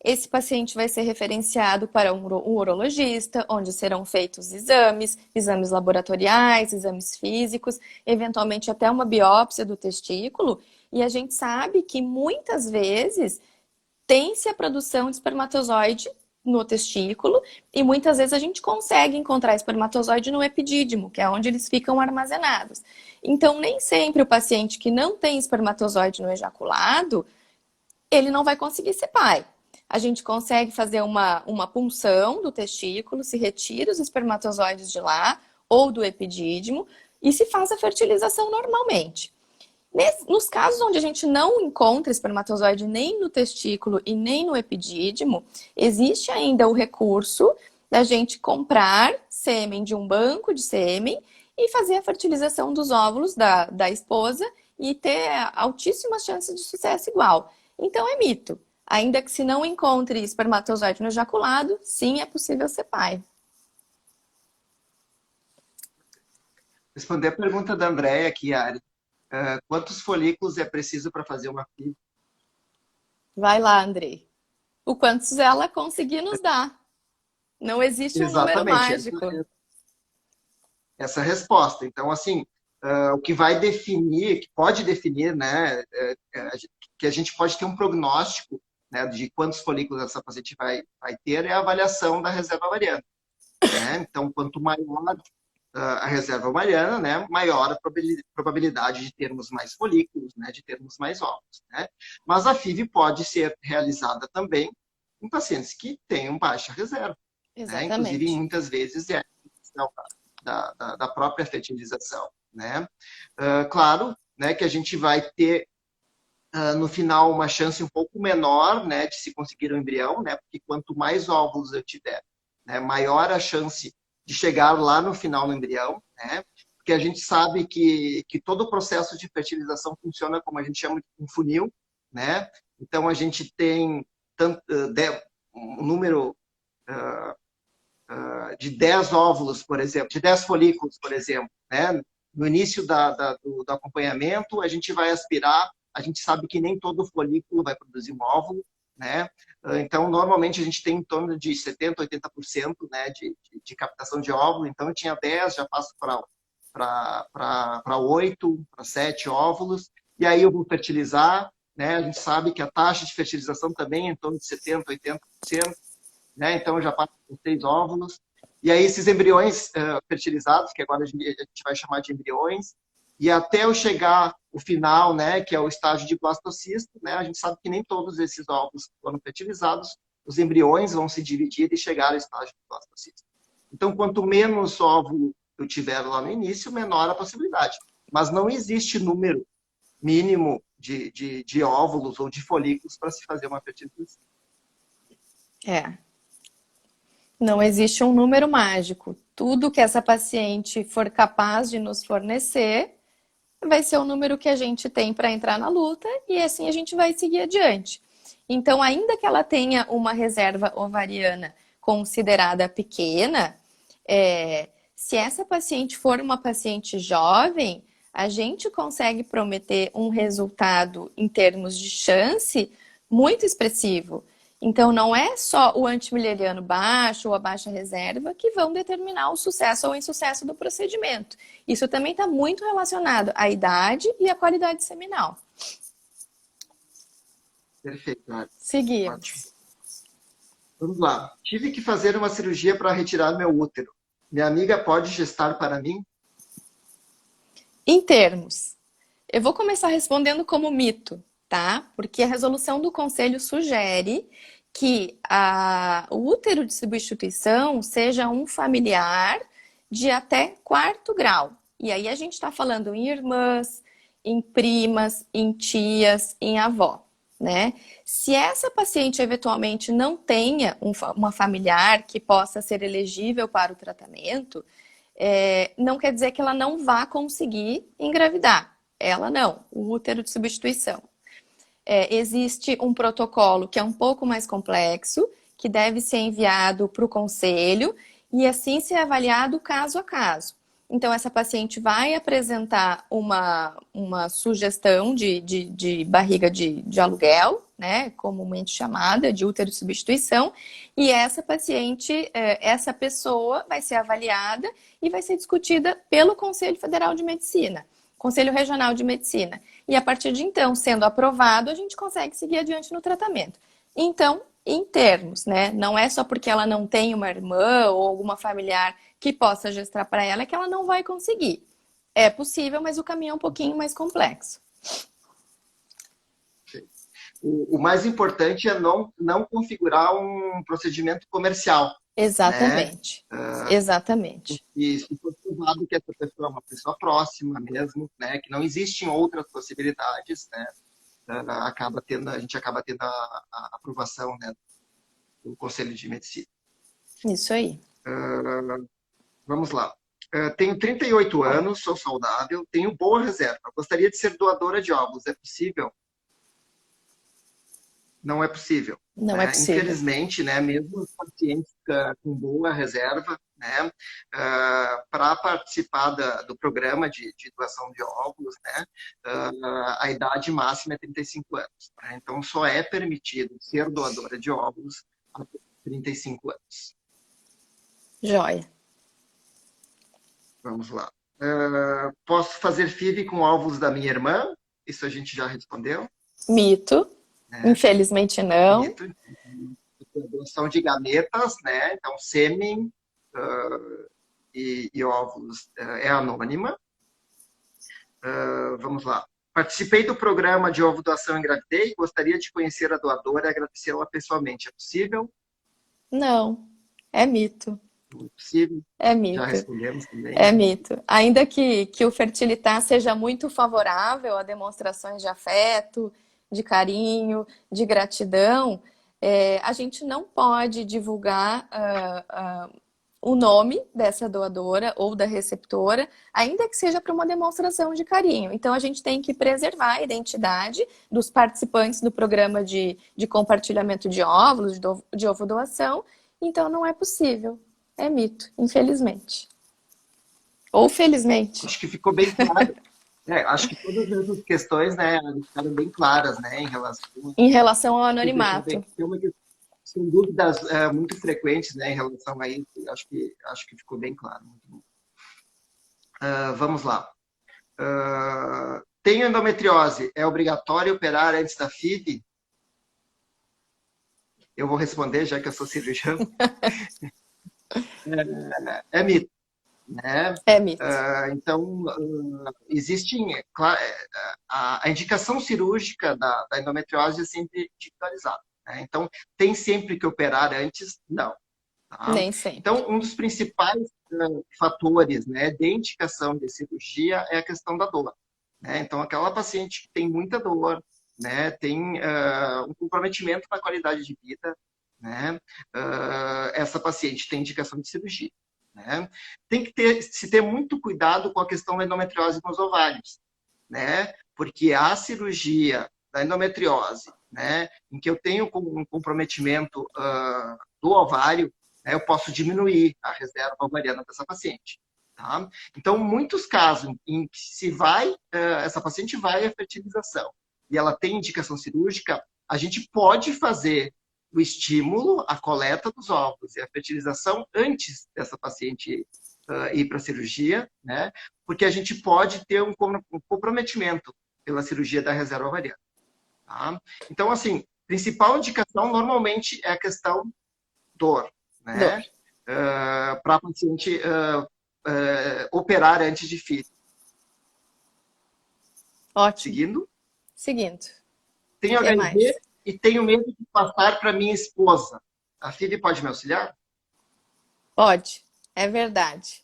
Esse paciente vai ser referenciado para um urologista, onde serão feitos exames laboratoriais, exames físicos, eventualmente até uma biópsia do testículo. E a gente sabe que muitas vezes tem-se a produção de espermatozoide no testículo, e muitas vezes a gente consegue encontrar espermatozoide no epidídimo, que é onde eles ficam armazenados. Então, nem sempre o paciente que não tem espermatozoide no ejaculado, ele não vai conseguir ser pai. A gente consegue fazer uma punção do testículo, se retira os espermatozoides de lá, ou do epidídimo, e se faz a fertilização normalmente. Nos casos onde a gente não encontra espermatozoide nem no testículo e nem no epidídimo, existe ainda o recurso da gente comprar sêmen de um banco de sêmen e fazer a fertilização dos óvulos da esposa e ter altíssimas chances de sucesso igual. Então é mito. Ainda que se não encontre espermatozoide no ejaculado, sim, é possível ser pai. Responder a pergunta da Andréia aqui, Ari. Quantos folículos é preciso para fazer uma FIV? Vai lá, Andrei. O quantos ela conseguir nos dar. Não existe um número mágico. Essa resposta. Então, assim, o que vai definir, que pode definir, né, que a gente pode ter um prognóstico, né, de quantos folículos essa paciente vai ter, é a avaliação da reserva ovariana. Né? Então, quanto maior a reserva ovariana, né, maior a probabilidade de termos mais folículos, né, de termos mais óvulos. Né? Mas a FIV pode ser realizada também em pacientes que tenham baixa reserva. Né? Inclusive, muitas vezes é da própria fertilização. Né? Claro, né, que a gente vai ter no final uma chance um pouco menor, né, de se conseguir um embrião, né, porque quanto mais óvulos eu tiver, né, maior a chance de chegar lá no final no embrião, né, porque a gente sabe que todo o processo de fertilização funciona como a gente chama de um funil, né, então a gente tem um número de 10 óvulos, por exemplo, de 10 folículos, por exemplo, né, no início do acompanhamento, a gente vai aspirar. A gente sabe que nem todo folículo vai produzir um óvulo, né? Então, normalmente, a gente tem em torno de 70%, 80%, né, de captação de óvulo. Então, eu tinha 10, já passo para 8, para 7 óvulos. E aí eu vou fertilizar, né? A gente sabe que a taxa de fertilização também é em torno de 70%, 80%, né? Então, eu já passo por 6 óvulos. E aí, esses embriões fertilizados, que agora a gente vai chamar de embriões, e até eu chegar o final, né, que é o estágio de blastocisto, né, a gente sabe que nem todos esses óvulos foram fertilizados, os embriões vão se dividir e chegar ao estágio de blastocisto. Então, quanto menos óvulo eu tiver lá no início, menor a possibilidade. Mas não existe número mínimo de óvulos ou de folículos para se fazer uma fertilização. Não existe um número mágico. Tudo que essa paciente for capaz de nos fornecer vai ser o número que a gente tem para entrar na luta e assim a gente vai seguir adiante. Então, ainda que ela tenha uma reserva ovariana considerada pequena, se essa paciente for uma paciente jovem, a gente consegue prometer um resultado em termos de chance muito expressivo. Então, não é só o antimileriano baixo ou a baixa reserva que vão determinar o sucesso ou o insucesso do procedimento. Isso também está muito relacionado à idade e à qualidade seminal. Perfeito. Seguimos. Ótimo. Vamos lá. Tive que fazer uma cirurgia para retirar meu útero. Minha amiga pode gestar para mim? Em termos. Eu vou começar respondendo como mito, tá? Porque a resolução do conselho sugere que o útero de substituição seja um familiar de até 4º grau. E aí a gente está falando em irmãs, em primas, em tias, em avó, né? Se essa paciente eventualmente não tenha uma familiar que possa ser elegível para o tratamento, não quer dizer que ela não vá conseguir engravidar. Ela não, o útero de substituição. Existe um protocolo que é um pouco mais complexo, que deve ser enviado para o conselho e assim ser avaliado caso a caso. Então, essa paciente vai apresentar uma sugestão de barriga de aluguel, né, comumente chamada de útero de substituição, e essa paciente, essa pessoa vai ser avaliada e vai ser discutida pelo Conselho Federal de Medicina, Conselho Regional de Medicina. E a partir de então, sendo aprovado, a gente consegue seguir adiante no tratamento. Então, em termos, né? Não é só porque ela não tem uma irmã ou alguma familiar que possa gestar para ela que ela não vai conseguir. É possível, mas o caminho é um pouquinho mais complexo. O mais importante é não configurar um procedimento comercial, né? Exatamente. Exatamente. E se for provado que essa pessoa é uma pessoa próxima mesmo, né? Que não existem outras possibilidades, né? A gente acaba tendo a aprovação, né, do Conselho de Medicina. Isso aí. Vamos lá. Tenho 38 anos, sou saudável, tenho boa reserva. Gostaria de ser doadora de óvulos. É possível? Não é possível. Não é Né? possível. Infelizmente, né, mesmo os pacientes com boa reserva, né, para participar do programa de doação de óvulos, né, a idade máxima é 35 anos. Né? Então, só é permitido ser doadora de óvulos até 35 anos. Joia. Vamos lá. Posso fazer FIV com óvulos da minha irmã? Isso a gente já respondeu. Mito. Né? Infelizmente não. Mito. Doação de gametas, né? Então, sêmen e óvulos é anônima. Vamos lá. Participei do programa de ovo doação e engravidei. Gostaria de conhecer a doadora e agradecê-la pessoalmente. É possível? Não. É mito. Não é possível. É Já mito. respondemos também. É mito. Ainda que o Fertilitar seja muito favorável a demonstrações de afeto, de carinho, de gratidão, a gente não pode divulgar o nome dessa doadora ou da receptora, ainda que seja para uma demonstração de carinho. Então, a gente tem que preservar a identidade dos participantes do programa de compartilhamento de óvulos, de ovo doação. Então, não é possível. É mito, infelizmente. Ou felizmente. Acho que ficou bem claro. Acho que todas essas questões, né, ficaram bem claras, né, em relação ao anonimato. São dúvidas muito frequentes, né, em relação a isso. Acho que ficou bem claro. Muito bom. Vamos lá. Tenho endometriose. É obrigatório operar antes da FIV? Eu vou responder, já que eu sou cirurgião. É mito. Né? É mito. Então, existe a indicação cirúrgica da endometriose é sempre individualizada. Né? Então, tem sempre que operar antes? Não. Tá? Nem sempre. Então, um dos principais fatores, né, de indicação de cirurgia é a questão da dor. Né? Então, aquela paciente que tem muita dor, né, tem um comprometimento na qualidade de vida, né? Essa paciente tem indicação de cirurgia. Né? Tem que se ter muito cuidado com a questão da endometriose nos ovários, né? Porque a cirurgia da endometriose, né, em que eu tenho um comprometimento do ovário, né, eu posso diminuir a reserva ovariana dessa paciente. Tá? Então, muitos casos em que essa paciente vai à fertilização e ela tem indicação cirúrgica, a gente pode fazer o estímulo, a coleta dos óvulos e a fertilização antes dessa paciente ir para a cirurgia, né? Porque a gente pode ter um comprometimento pela cirurgia da reserva ovariana. Tá? Então, assim, principal indicação normalmente é a questão dor, né? Para a paciente operar antes de FIV. Ótimo. Seguindo. Tem HIV e tenho medo de passar para minha esposa. A FIV pode me auxiliar? Pode, é verdade.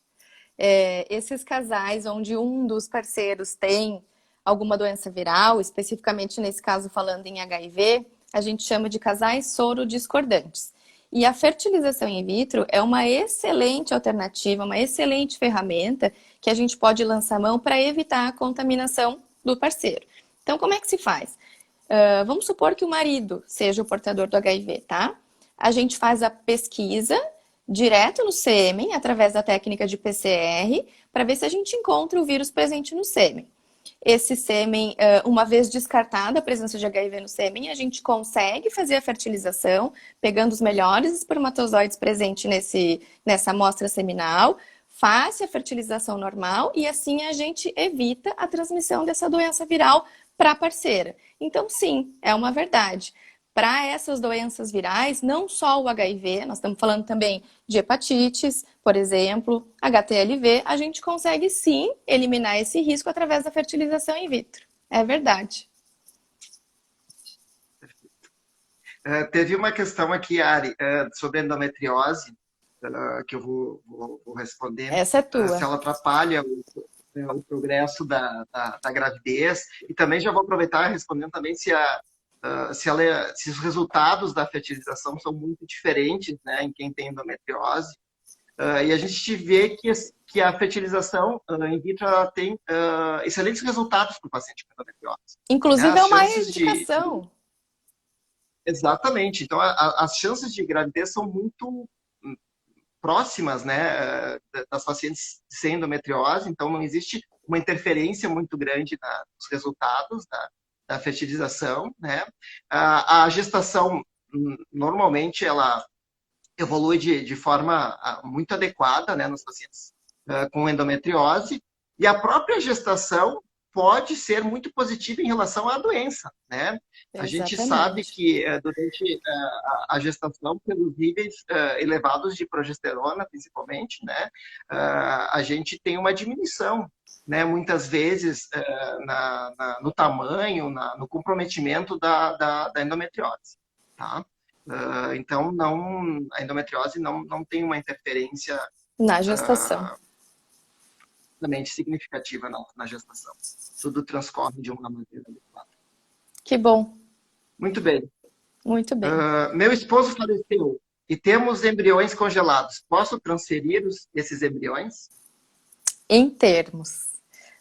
Esses casais onde um dos parceiros tem alguma doença viral, especificamente nesse caso falando em HIV, a gente chama de casais sorodiscordantes. E a fertilização in vitro é uma excelente alternativa, uma excelente ferramenta que a gente pode lançar mão para evitar a contaminação do parceiro. Então, como é que se faz? Vamos supor que o marido seja o portador do HIV, tá? A gente faz a pesquisa direto no sêmen, através da técnica de PCR, para ver se a gente encontra o vírus presente no sêmen. Esse sêmen, uma vez descartada a presença de HIV no sêmen, a gente consegue fazer a fertilização, pegando os melhores espermatozoides presentes nessa amostra seminal, faz a fertilização normal e assim a gente evita a transmissão dessa doença viral para a parceira. Então, sim, é uma verdade. para essas doenças virais, não só o HIV, nós estamos falando também de hepatites, por exemplo, HTLV, a gente consegue sim eliminar esse risco através da fertilização in vitro. É verdade. Teve uma questão aqui, Ari, sobre endometriose, que eu vou responder. Essa é Se tua. ela atrapalha o progresso da gravidez. E também já vou aproveitar respondendo também se os resultados da fertilização são muito diferentes, né, em quem tem endometriose. E a gente vê que a fertilização in vitro ela tem excelentes resultados para o paciente com endometriose. Inclusive, Né? é uma indicação. Exatamente. Então, as chances de gravidez são muito próximas, né, das pacientes sem endometriose, então não existe uma interferência muito grande nos resultados da fertilização, né? A gestação, normalmente, ela evolui de forma muito adequada, né, nos pacientes com endometriose, e a própria gestação pode ser muito positiva em relação à doença, né? A gente sabe que durante a gestação, pelos níveis elevados de progesterona, principalmente, né, a gente tem uma diminuição, né, muitas vezes no tamanho, no comprometimento da endometriose, tá? Então, a endometriose não tem uma interferência na gestação. Realmente significativa na gestação. Tudo transcorre de uma maneira adequada. Que bom. Muito bem. Muito bem. Meu esposo faleceu e temos embriões congelados. Posso transferir esses embriões? Em termos.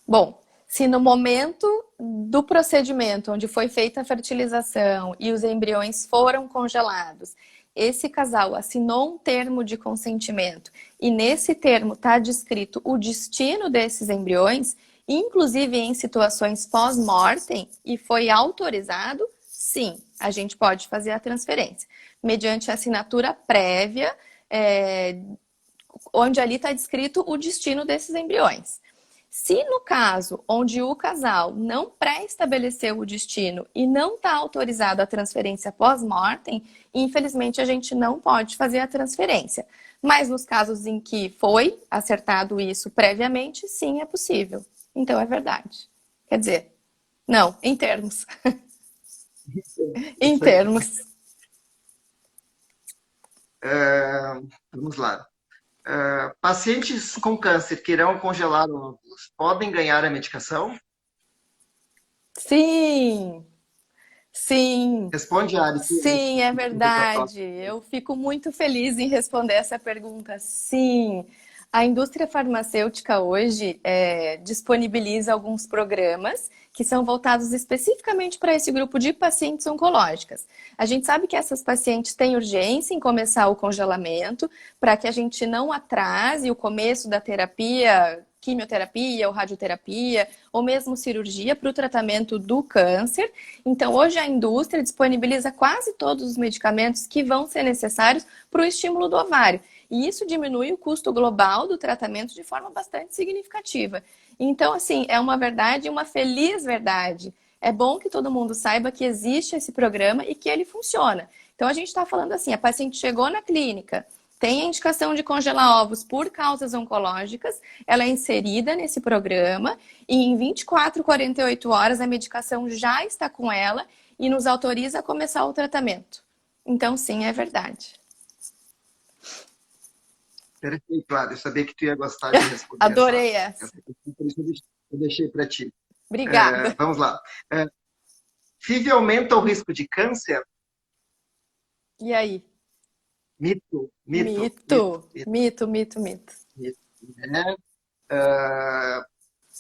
Bom, se no momento do procedimento onde foi feita a fertilização e os embriões foram congelados, esse casal assinou um termo de consentimento e nesse termo está descrito o destino desses embriões, inclusive em situações pós-mortem, e foi autorizado, sim, a gente pode fazer a transferência, mediante assinatura prévia, onde ali está descrito o destino desses embriões. Se no caso onde o casal não pré-estabeleceu o destino e não está autorizado a transferência pós-mortem, infelizmente a gente não pode fazer a transferência. Mas nos casos em que foi acertado isso previamente, sim, é possível. Então é verdade. Quer dizer, não, em termos. Em termos. Vamos lá. Pacientes com câncer que irão congelar óvulos podem ganhar a medicação? Sim, sim. Responde, Ari. Sim, é verdade. Eu fico muito feliz em responder essa pergunta. Sim. A indústria farmacêutica hoje disponibiliza alguns programas que são voltados especificamente para esse grupo de pacientes oncológicas. A gente sabe que essas pacientes têm urgência em começar o congelamento para que a gente não atrase o começo da terapia, quimioterapia ou radioterapia, ou mesmo cirurgia para o tratamento do câncer. Então, hoje a indústria disponibiliza quase todos os medicamentos que vão ser necessários para o estímulo do ovário. E isso diminui o custo global do tratamento de forma bastante significativa. Então, assim, é uma verdade, uma feliz verdade. É bom que todo mundo saiba que existe esse programa e que ele funciona. Então, a gente está falando assim, a paciente chegou na clínica, tem a indicação de congelar ovos por causas oncológicas, ela é inserida nesse programa e em 24, 48 horas a medicação já está com ela e nos autoriza a começar o tratamento. Então, sim, é verdade. Perfeito, claro. Eu sabia que tu ia gostar de responder. Adorei essa. Por isso eu deixei para ti. Obrigada. Vamos lá. FIV aumenta o risco de câncer? E aí? Mito. Né?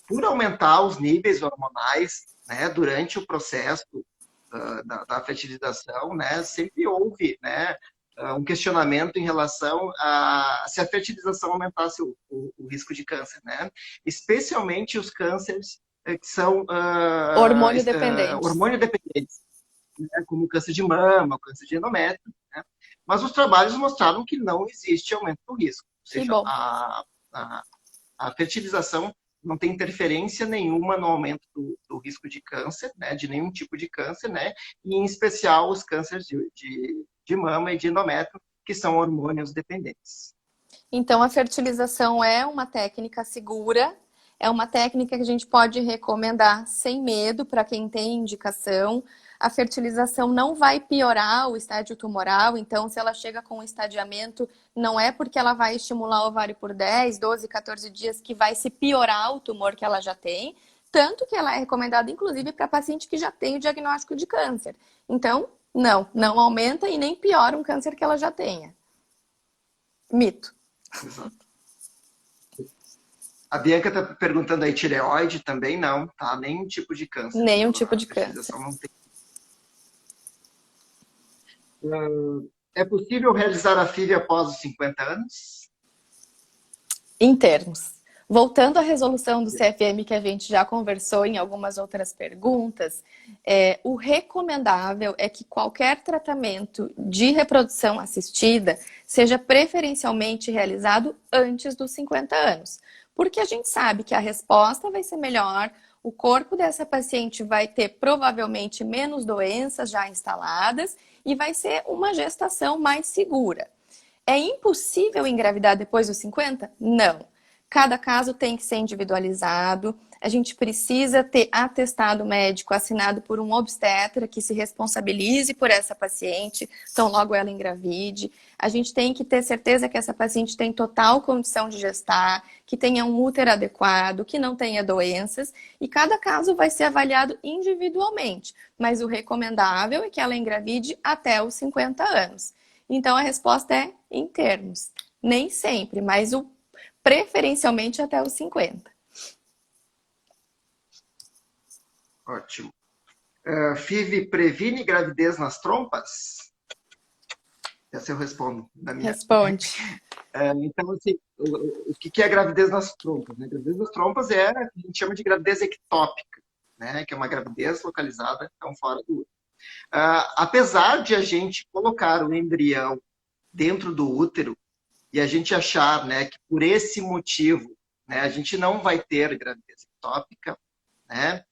Por aumentar os níveis hormonais, né, durante o processo da fertilização, né, sempre houve, né, um questionamento em relação a se a fertilização aumentasse o risco de câncer, né? Especialmente os cânceres que são hormônio dependentes, né, como o câncer de mama, o câncer de endométrio, né? Mas os trabalhos mostraram que não existe aumento do risco. Ou seja, a fertilização não tem interferência nenhuma no aumento do risco de câncer, né, de nenhum tipo de câncer, né, e em especial os cânceres de mama e de endométrio, que são hormônios dependentes. Então, a fertilização é uma técnica segura, é uma técnica que a gente pode recomendar sem medo para quem tem indicação. A fertilização não vai piorar o estádio tumoral, então, se ela chega com um estadiamento, não é porque ela vai estimular o ovário por 10, 12, 14 dias que vai se piorar o tumor que ela já tem, tanto que ela é recomendada, inclusive, para paciente que já tem o diagnóstico de câncer. Então, não aumenta e nem piora um câncer que ela já tenha. Mito. Exato. A Bianca está perguntando aí, tireoide também não, tá? Nenhum tipo de câncer. Nenhum tipo de câncer. Não tem. É possível realizar a FIV após os 50 anos? Em termos. Voltando à resolução do CFM, que a gente já conversou em algumas outras perguntas, o recomendável é que qualquer tratamento de reprodução assistida seja preferencialmente realizado antes dos 50 anos. Porque a gente sabe que a resposta vai ser melhor, o corpo dessa paciente vai ter provavelmente menos doenças já instaladas e vai ser uma gestação mais segura. É impossível engravidar depois dos 50? Não. Cada caso tem que ser individualizado. A gente precisa ter atestado médico assinado por um obstetra que se responsabilize por essa paciente, então logo ela engravide. A gente tem que ter certeza que essa paciente tem total condição de gestar, que tenha um útero adequado, que não tenha doenças, e cada caso vai ser avaliado individualmente. Mas o recomendável é que ela engravide até os 50 anos. Então a resposta é em termos. Nem sempre, mas preferencialmente até os 50. Ótimo. FIV previne gravidez nas trompas? Essa eu respondo. Responde. Então, assim, o que é gravidez nas trompas? Né? Gravidez nas trompas é a que a gente chama de gravidez ectópica, né? Que é uma gravidez localizada então, fora do útero. Apesar de a gente colocar o embrião dentro do útero e a gente achar, né, que por esse motivo, né, a gente não vai ter gravidez ectópica, né?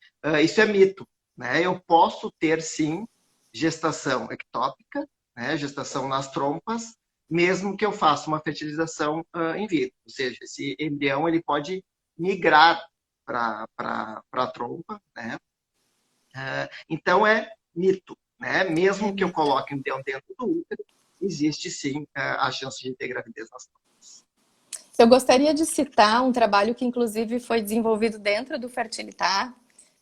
Isso é mito, né? Eu posso ter sim gestação ectópica, né, gestação nas trompas, mesmo que eu faça uma fertilização in vitro, ou seja, esse embrião ele pode migrar para a trompa, né? Então é mito, né? Mesmo que eu coloque um embrião dentro do útero, existe sim a chance de ter gravidez nas trompas. Eu gostaria de citar um trabalho que inclusive foi desenvolvido dentro do Fertilitar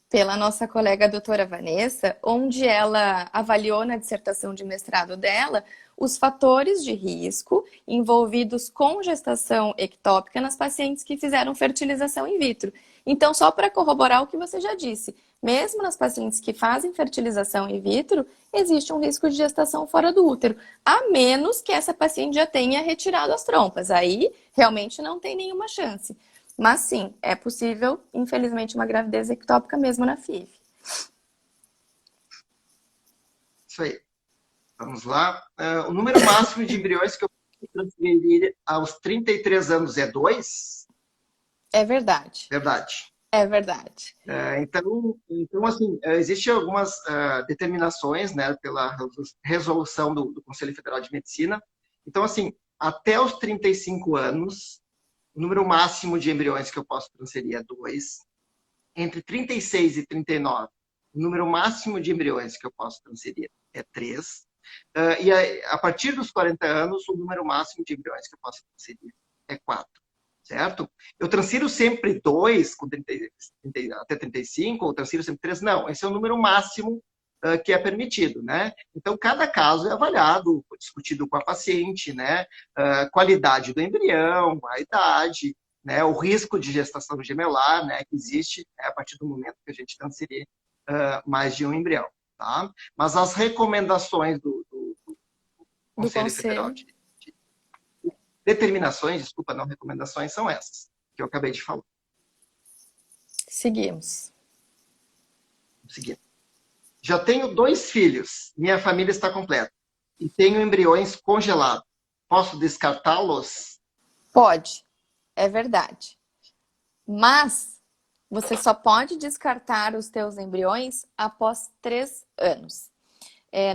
pela nossa colega doutora Vanessa, onde ela avaliou na dissertação de mestrado dela os fatores de risco envolvidos com gestação ectópica nas pacientes que fizeram fertilização in vitro. Então, só para corroborar o que você já disse, mesmo nas pacientes que fazem fertilização in vitro, existe um risco de gestação fora do útero, a menos que essa paciente já tenha retirado as trompas. Aí, realmente não tem nenhuma chance. Mas sim, é possível, infelizmente, uma gravidez ectópica mesmo na FIV. Isso aí. Vamos lá. O número máximo de embriões que eu posso transferir aos 33 anos é 2? É verdade. Verdade. É verdade. Então assim, existem algumas determinações, né, pela resolução do Conselho Federal de Medicina. Então, assim, até os 35 anos, o número máximo de embriões que eu posso transferir é 2. Entre 36 e 39, o número máximo de embriões que eu posso transferir é 3. E a partir dos 40 anos, o número máximo de embriões que eu posso transferir é 4. Certo? Eu transfiro sempre 2 com até 35, ou transfiro sempre 3? Não, esse é o número máximo que é permitido, né? Então, cada caso é avaliado, discutido com a paciente, né? Qualidade do embrião, a idade, né? O risco de gestação gemelar, né? Que existe a partir do momento que a gente transferir mais de um embrião, tá? Mas as recomendações do Conselho Federal de determinações, desculpa, não recomendações, são essas que eu acabei de falar. Seguimos. Seguindo. Já tenho 2 filhos, minha família está completa, e tenho embriões congelados. Posso descartá-los? Pode, é verdade. Mas Você só pode descartar os teus embriões após 3 anos.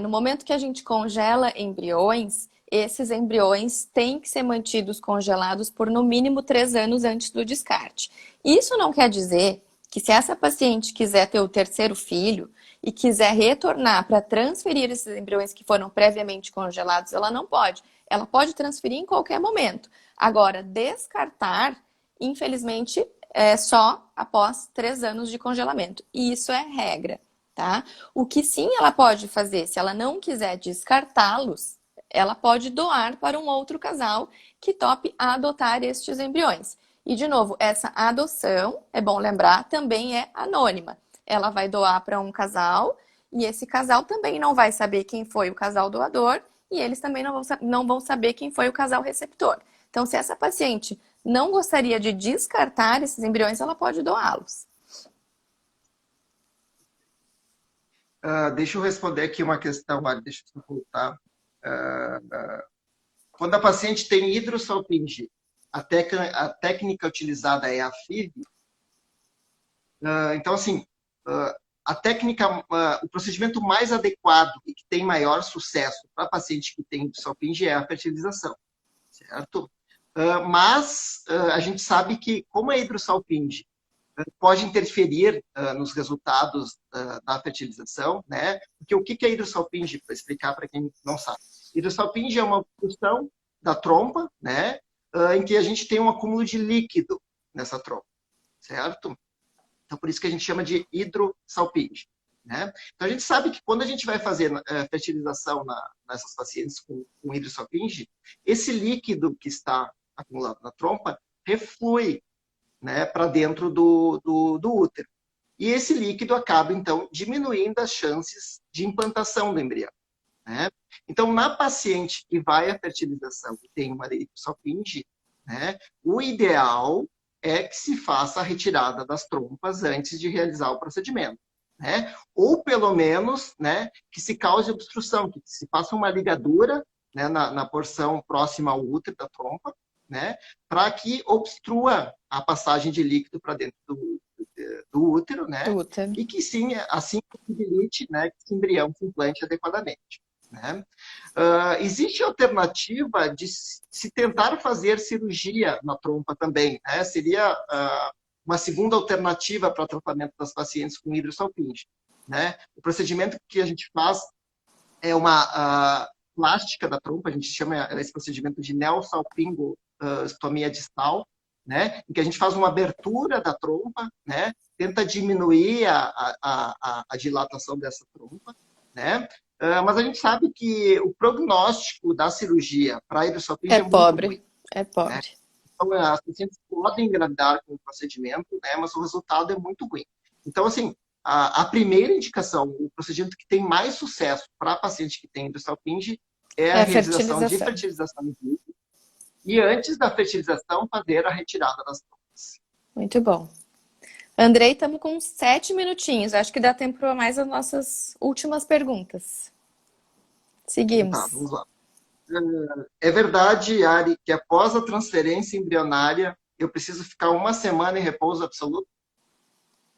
No momento que a gente congela embriões, esses embriões têm que ser mantidos congelados por no mínimo 3 anos antes do descarte. Isso não quer dizer que se essa paciente quiser ter o terceiro filho e quiser retornar para transferir esses embriões que foram previamente congelados, ela não pode. Ela pode transferir em qualquer momento. Agora, descartar, infelizmente, é só após 3 anos de congelamento. E isso é regra, tá? O que sim ela pode fazer, se ela não quiser descartá-los, ela pode doar para um outro casal que tope adotar estes embriões. E, de novo, essa adoção, é bom lembrar, também é anônima. Ela vai doar para um casal e esse casal também não vai saber quem foi o casal doador e eles também não vão saber quem foi o casal receptor. Então, se essa paciente não gostaria de descartar esses embriões, ela pode doá-los. Deixa eu responder aqui uma questão, Mari, deixa eu voltar. Quando a paciente tem hidrosalpinge, a técnica utilizada é a FIV. Então, assim, a técnica, o procedimento mais adequado e que tem maior sucesso para paciente que tem hidrosalpinge é a fertilização, certo? Mas a gente sabe que, como a hidrosalpinge pode interferir nos resultados da fertilização, né? Porque o que é hidrosalpinge, para explicar para quem não sabe? Hidrosalpinge é uma obstrução da trompa, né? Em que a gente tem um acúmulo de líquido nessa trompa, certo? Então, por isso que a gente chama de hidrosalpinge, né? Então, a gente sabe que quando a gente vai fazer fertilização nessas pacientes com hidrosalpinge, esse líquido que está acumulado na trompa reflui, né, para dentro do útero. E esse líquido acaba, então, diminuindo as chances de implantação do embrião, né? Então, na paciente que vai à fertilização e tem uma hidrosalpinge, né, o ideal é que se faça a retirada das trompas antes de realizar o procedimento, né? Ou, pelo menos, né, que se cause obstrução, que se faça uma ligadura, né, na porção próxima ao útero da trompa, né, para que obstrua a passagem de líquido para dentro do útero, né, e que sim, assim possibilite, né, que esse embrião se implante adequadamente, né. Existe a alternativa de se tentar fazer cirurgia na trompa também, né, seria uma segunda alternativa para o tratamento das pacientes com hidrosalpinge, né. O procedimento que a gente faz é uma plástica da trompa, a gente chama esse procedimento de neosalpingostomia distal, né, em que a gente faz uma abertura da trompa, né, tenta diminuir a dilatação dessa trompa, né, mas a gente sabe que o prognóstico da cirurgia para a hidrosalpinge é muito ruim. É pobre. Né? Então, as pacientes podem engravidar com o procedimento, né, mas o resultado é muito ruim. Então, assim, a primeira indicação, o procedimento que tem mais sucesso para paciente que tem hidrosalpinge é a realização de fertilização in vitro. E antes da fertilização, fazer a retirada das trompas. Muito bom. Andrei, estamos com 7 minutinhos. Acho que dá tempo para mais as nossas últimas perguntas. Seguimos. Tá, vamos lá. É verdade, Ari, que após a transferência embrionária, eu preciso ficar 1 semana em repouso absoluto?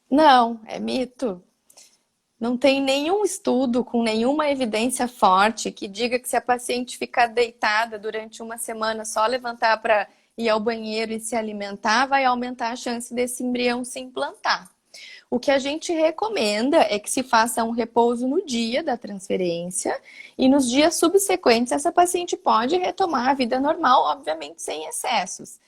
Não, é mito. Não tem nenhum estudo com nenhuma evidência forte que diga que se a paciente ficar deitada durante 1 semana, só levantar para ir ao banheiro e se alimentar, vai aumentar a chance desse embrião se implantar. O que a gente recomenda é que se faça um repouso no dia da transferência e nos dias subsequentes essa paciente pode retomar a vida normal, obviamente sem excessos.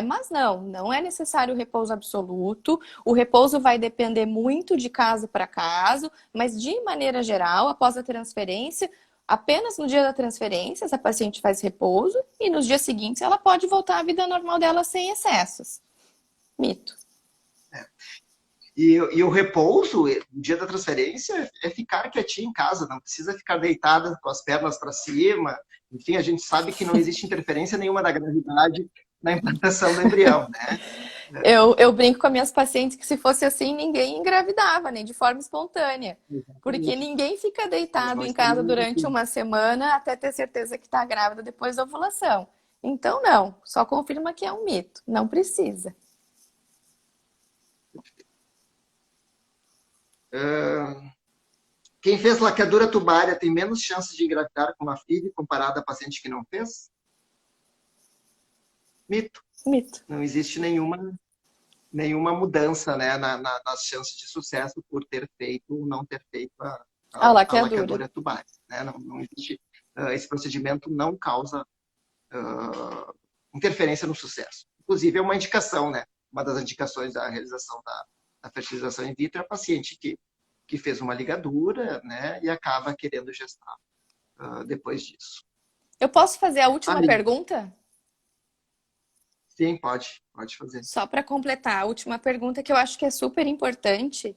Mas não é necessário o repouso absoluto. O repouso vai depender muito de caso para caso, mas de maneira geral, após a transferência, apenas no dia da transferência essa paciente faz repouso e nos dias seguintes ela pode voltar à vida normal dela sem excessos. Mito. E o repouso, no dia da transferência, é ficar quietinho em casa, não precisa ficar deitada com as pernas para cima. Enfim, a gente sabe que não existe interferência nenhuma da gravidade na implantação do embrião, né? Eu brinco com as minhas pacientes que se fosse assim, ninguém engravidava, nem de forma espontânea. Exatamente. Porque ninguém fica deitado em casa durante 1 semana até ter certeza que está grávida depois da ovulação. Então, não. Só confirma que é um mito. Não precisa. Quem fez laqueadura tubária tem menos chances de engravidar com uma filha comparado a paciente que não fez? Mito. Mito. Não existe nenhuma mudança, né, nas chances de sucesso por ter feito ou não ter feito A a laqueadura. laqueadura tubária. Né? Não existe, esse procedimento não causa interferência no sucesso. Inclusive, é uma indicação, né? Uma das indicações da realização da fertilização in vitro é a paciente que fez uma ligadura, né, e acaba querendo gestar depois disso. Eu posso fazer a última Aí, pergunta? sim, pode fazer. Só para completar, a última pergunta que eu acho que é super importante.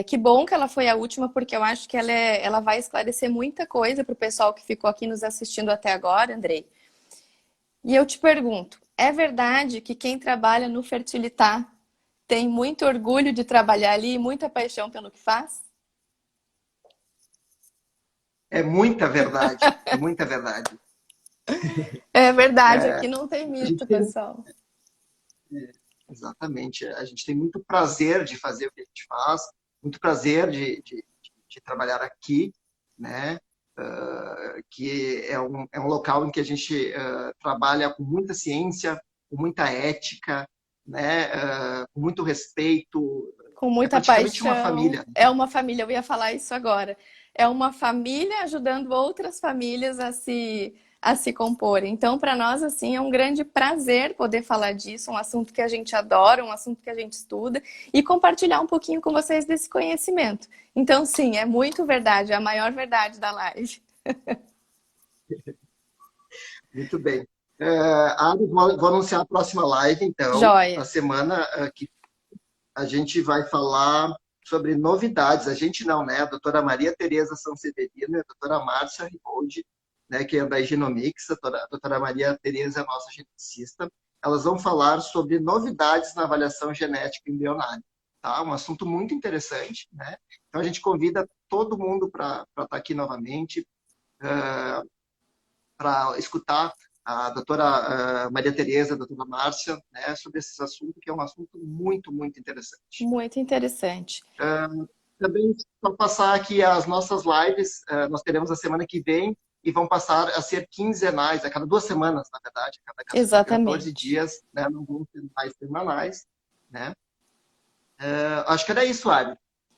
Que bom que ela foi a última, porque eu acho que ela vai esclarecer muita coisa para o pessoal que ficou aqui nos assistindo até agora, Andrei. E eu te pergunto, é verdade que quem trabalha no Fertilitar tem muito orgulho de trabalhar ali e muita paixão pelo que faz? É muita verdade, é muita verdade. É verdade, É, aqui não tem a gente mito, tem, pessoal. exatamente, a gente tem muito prazer de fazer o que a gente faz, muito prazer de trabalhar aqui, né? Que é um local em que a gente trabalha com muita ciência, com muita ética, né? Com muito respeito. Com É muita praticamente uma paixão. família. É uma família, eu ia falar isso agora. É uma família ajudando outras famílias a se compor. Então, para nós, assim, é um grande prazer poder falar disso, um assunto que a gente adora, um assunto que a gente estuda, e compartilhar um pouquinho com vocês desse conhecimento. Então, sim, é muito verdade, é a maior verdade da live. Muito bem. Ari, vou anunciar a próxima live, então, na Joia. semana que a gente vai falar sobre novidades. A gente não, né? A doutora Maria Tereza Sanseverino e a doutora Márcia Riboldi, né, que é da Genomics, a doutora Maria Tereza é a nossa geneticista. Elas vão falar sobre novidades na avaliação genética embrionária. Tá? Um assunto muito interessante, né? Então a gente convida todo mundo para estar aqui novamente, para escutar a doutora Maria Tereza, a doutora Márcia, né, sobre esse assunto, que é um assunto muito, muito interessante. Muito interessante. Também, para passar aqui as nossas lives, nós teremos a semana que vem e vão passar a ser quinzenais, a cada 2 semanas, na verdade, a cada 14 Exatamente. dias, né, não vão ser mais semanais, né? Acho que era isso, Ari.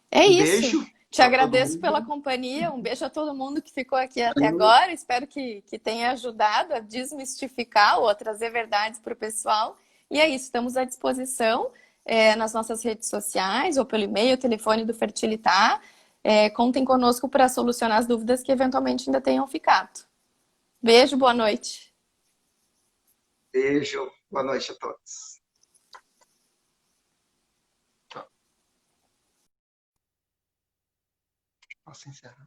É Um isso. beijo Te para todo agradeço pela mundo. companhia. Um beijo a todo mundo que ficou aqui até agora. Espero que tenha ajudado a desmistificar ou a trazer verdades para o pessoal. E é isso, estamos à disposição nas nossas redes sociais ou pelo e-mail, telefone do Fertilitar. Contem conosco para solucionar as dúvidas que eventualmente ainda tenham ficado. Beijo, boa noite. Beijo, boa noite a todos. Tchau. Posso encerrar?